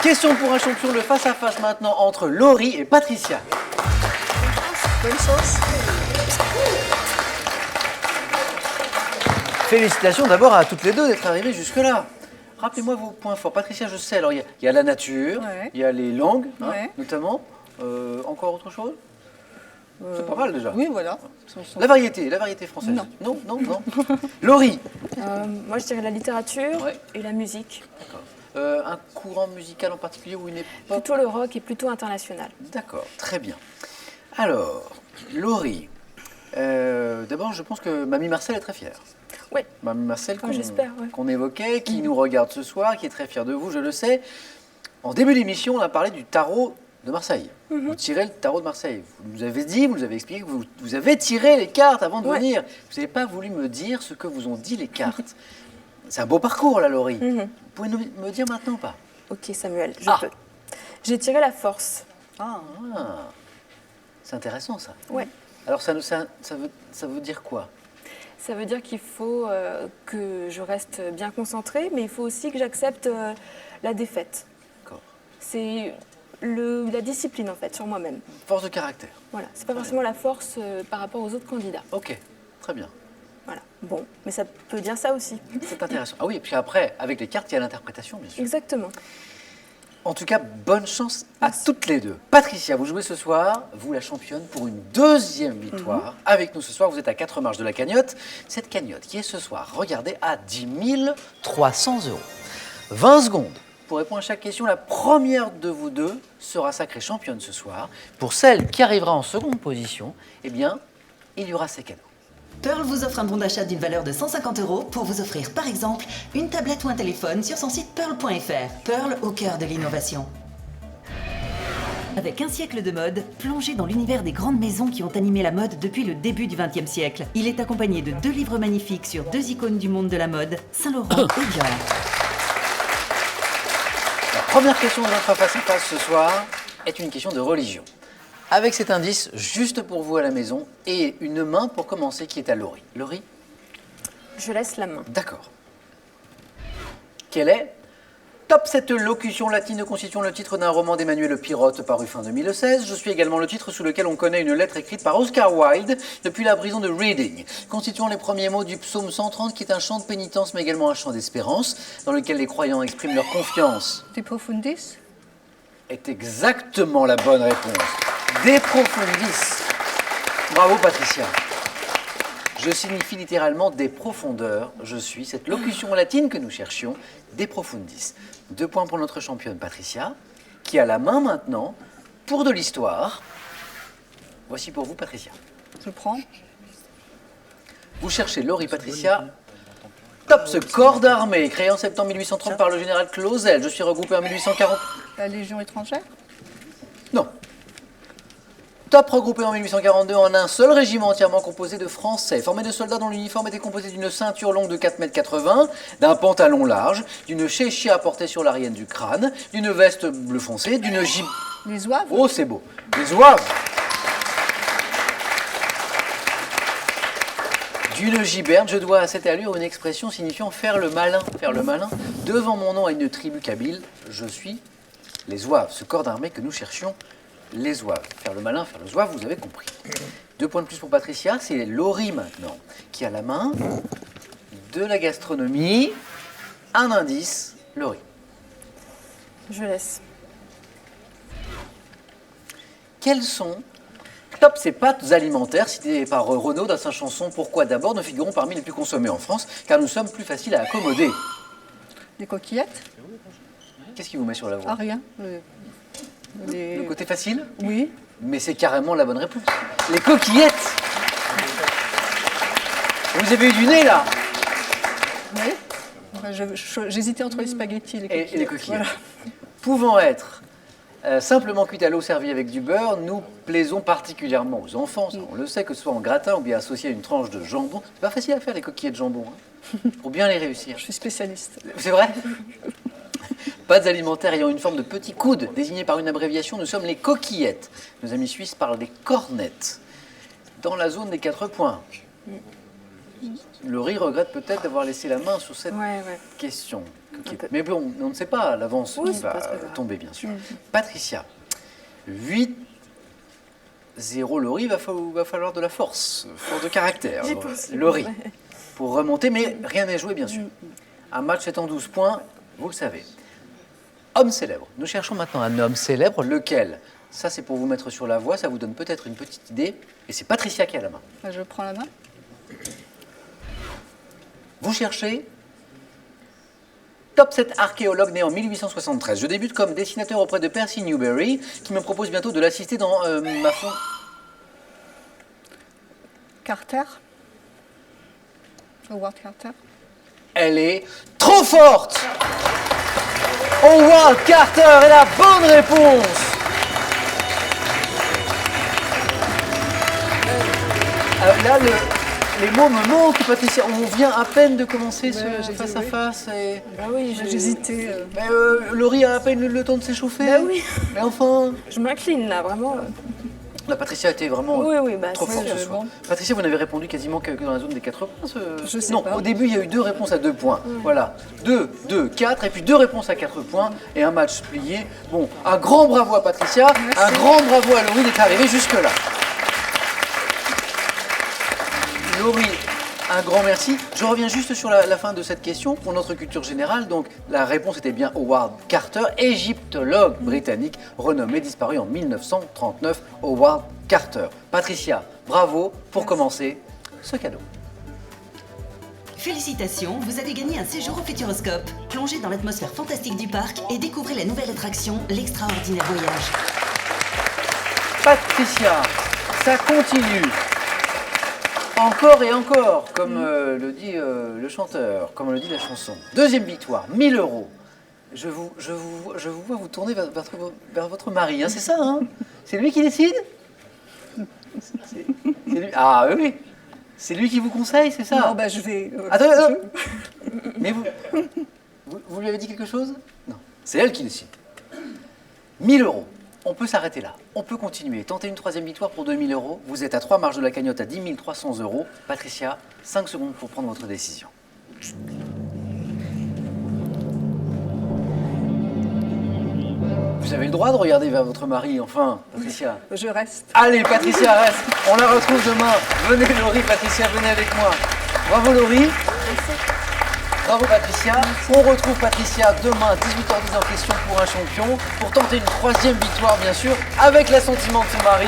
Question pour un champion, le face-à-face maintenant entre Laurie et Patricia. Bonne chance. Félicitations d'abord à toutes les deux d'être arrivées jusque-là. Rappelez-moi vos points forts. Patricia, je sais, alors il y a la nature, il y a les langues, notamment. Encore autre chose? C'est pas mal déjà. Oui, voilà. La variété française. Non. Non. Laurie. Moi, je dirais la littérature et la musique. D'accord. Un courant musical en particulier ou une époque? Plutôt le rock et plutôt international. D'accord, très bien. Alors, Laurie, d'abord, je pense que Mamie Marcel est très fière. Oui. Mamie Marcel qu'on ouais. évoquait, qui nous regarde ce soir, qui est très fière de vous, je le sais. En début d'émission, on a parlé du tarot de Marseille. Vous tirez le tarot de Marseille. Vous nous avez dit, vous nous avez expliqué que vous avez tiré les cartes avant de venir. Vous n'avez pas voulu me dire ce que vous ont dit les cartes. C'est un beau parcours, là, Laurie. Vous pouvez me dire maintenant ou pas? Ok, Samuel, je peux. J'ai tiré la force. C'est intéressant, ça. Ouais. Alors, ça veut dire quoi? Ça veut dire qu'il faut que je reste bien concentrée, mais il faut aussi que j'accepte la défaite. D'accord. C'est la discipline, en fait, sur moi-même. Force de caractère. Voilà, c'est pas forcément la force par rapport aux autres candidats. Ok, très bien. Voilà, bon, mais ça peut dire ça aussi. C'est intéressant. Ah oui, et puis après, avec les cartes, il y a l'interprétation, bien sûr. Exactement. En tout cas, bonne chance à toutes les deux. Patricia, vous jouez ce soir, vous la championne, pour une deuxième victoire. Avec nous ce soir, vous êtes à 4 marches de la cagnotte. Cette cagnotte qui est ce soir, regardez, à 10 300 €. 20 secondes pour répondre à chaque question. La première de vous deux sera sacrée championne ce soir. Pour celle qui arrivera en seconde position, eh bien, il y aura ces cadeaux. Pearl vous offre un bon d'achat d'une valeur de 150 € pour vous offrir par exemple une tablette ou un téléphone sur son site pearl.fr. Pearl au cœur de l'innovation. Avec un siècle de mode, plongé dans l'univers des grandes maisons qui ont animé la mode depuis le début du XXe siècle. Il est accompagné de 2 livres magnifiques sur 2 icônes du monde de la mode, Saint-Laurent et Dior. La première question de notre face-à-face ce soir est une question de religion. Avec cet indice, juste pour vous à la maison, et une main pour commencer qui est à Laurie. Laurie? Je laisse la main. D'accord. Quelle est? Top, cette locution latine constituant le titre d'un roman d'Emmanuel Le Pirotte paru fin 2016. Je suis également le titre sous lequel on connaît une lettre écrite par Oscar Wilde depuis la prison de Reading, constituant les premiers mots du psaume 130 qui est un chant de pénitence mais également un chant d'espérance dans lequel les croyants expriment leur confiance. De profundis? Est exactement la bonne réponse. De profundis. Bravo Patricia. Je signifie littéralement des profondeurs. Je suis cette locution latine que nous cherchions, de profundis. 2 points pour notre championne Patricia, qui a la main maintenant pour de l'histoire. Voici pour vous Patricia. Je prends. Vous cherchez Laurie Patricia. Top, ce corps d'armée créé en septembre 1830 par le général Clausel. Je suis regroupé en 1840. La Légion étrangère? Non. Top, regroupé en 1842 en un seul régiment entièrement composé de Français, formé de soldats dont l'uniforme était composé d'une ceinture longue de 4,80 m, d'un pantalon large, d'une chéchia portée sur l'arrière du crâne, d'une veste bleu foncé, d'une gib... Les zouaves? Oh, c'est beau. Les zouaves. D'une giberne, je dois à cette allure une expression signifiant faire le malin. Faire le malin. Devant mon nom à une tribu kabyle, je suis les zouaves, ce corps d'armée que nous cherchions, les zouaves. Faire le malin, faire le zouave, vous avez compris. 2 points de plus pour Patricia, c'est Laurie maintenant, qui a la main de la gastronomie. Un indice, Laurie. Je laisse. Quels sont, top, ces pâtes alimentaires citées par Renaud dans sa chanson Pourquoi d'abord ne figurons parmi les plus consommées en France, car nous sommes plus faciles à accommoder. Des coquillettes? Qu'est-ce qui vous met sur la voie? Ah, rien. Le côté facile? Oui. Mais c'est carrément la bonne réponse. Les coquillettes. Vous avez eu du nez là? Oui. J'hésitais entre les spaghettis et les coquillettes. Voilà. Pouvant être simplement cuites à l'eau servie avec du beurre, nous plaisons particulièrement aux enfants. Ça, on le sait, que ce soit en gratin ou bien associé à une tranche de jambon. C'est pas facile à faire les coquillettes de jambon, hein, pour bien les réussir. Je suis spécialiste. C'est vrai? Pâtes alimentaires ayant une forme de petit coude, désignées par une abréviation, nous sommes les coquillettes. Nos amis suisses parlent des cornettes. Dans la zone des 4 points. Laurie regrette peut-être d'avoir laissé la main sur cette Ouais, ouais. question. Un peu. Mais bon, on ne sait pas à l'avance Oui, qui c'est va pas très grave. tomber, bien sûr. Patricia, 8-0 Laurie, va falloir de la force de caractère. J'ai possible. Laurie, pour remonter, mais rien n'est joué, bien sûr. Un match est en 12 points, vous le savez. Homme célèbre. Nous cherchons maintenant un homme célèbre, lequel? Ça, c'est pour vous mettre sur la voie, ça vous donne peut-être une petite idée. Et c'est Patricia qui a la main. Je prends la main. Vous cherchez Top 7 archéologue né en 1873. Je débute comme dessinateur auprès de Percy Newberry, qui me propose bientôt de l'assister dans ma fond. Carter. Howard Carter. Elle est trop forte. Howard Carter est la bonne réponse. Là, les mots me manquent, Patricia. On vient à peine de commencer ce j'ai dit face à oui. face. Et... Bah oui, J'hésitais. Mais, Laurie a à peine eu le temps de s'échauffer. Bah oui. Mais enfin, je m'incline là, vraiment. la Patricia était vraiment Oui, oui, bah, trop c'est- forte ce soir. bon. Patricia, vous n'avez répondu quasiment que dans la zone des 4 points. Je sais non, pas. au début, il y a eu 2 réponses à 2 points. Voilà, 2, 4, et puis 2 réponses à 4 points, et un match plié. Bon, un grand bravo à Patricia, un grand bravo à Laurie d'être arrivée jusque-là. Laurie, un grand merci. Je reviens juste sur la fin de cette question pour notre culture générale. Donc, la réponse était bien Howard Carter, égyptologue britannique renommé, disparu en 1939. Howard Carter. Patricia, bravo pour commencer ce cadeau. Félicitations, vous avez gagné un séjour au Futuroscope. Plongez dans l'atmosphère fantastique du parc et découvrez la nouvelle attraction, l'extraordinaire voyage. Patricia, ça continue. Encore et encore, comme le dit le chanteur, comme le dit la chanson. Deuxième victoire, 1000 €. Je vous vois vous tourner vers votre mari, hein, c'est ça, hein? C'est lui qui décide? C'est lui. Ah oui, oui. C'est lui qui vous conseille, c'est ça? Non, bah, je vais. Attends. Mais vous lui avez dit quelque chose? Non, c'est elle qui décide. 1000 €. On peut s'arrêter là. On peut continuer. Tenter une troisième victoire pour 2000 €. Vous êtes à 3 marges de la cagnotte à 10 300 €. Patricia, 5 secondes pour prendre votre décision. Vous avez le droit de regarder vers votre mari, enfin, Patricia. Je reste. Allez, Patricia, reste. On la retrouve demain. Venez, Laurie, Patricia, venez avec moi. Bravo, Laurie. Bravo, Patricia. On retrouve Patricia demain, 18h10 en question pour un champion, pour tenter une troisième victoire, bien sûr, avec l'assentiment de son mari.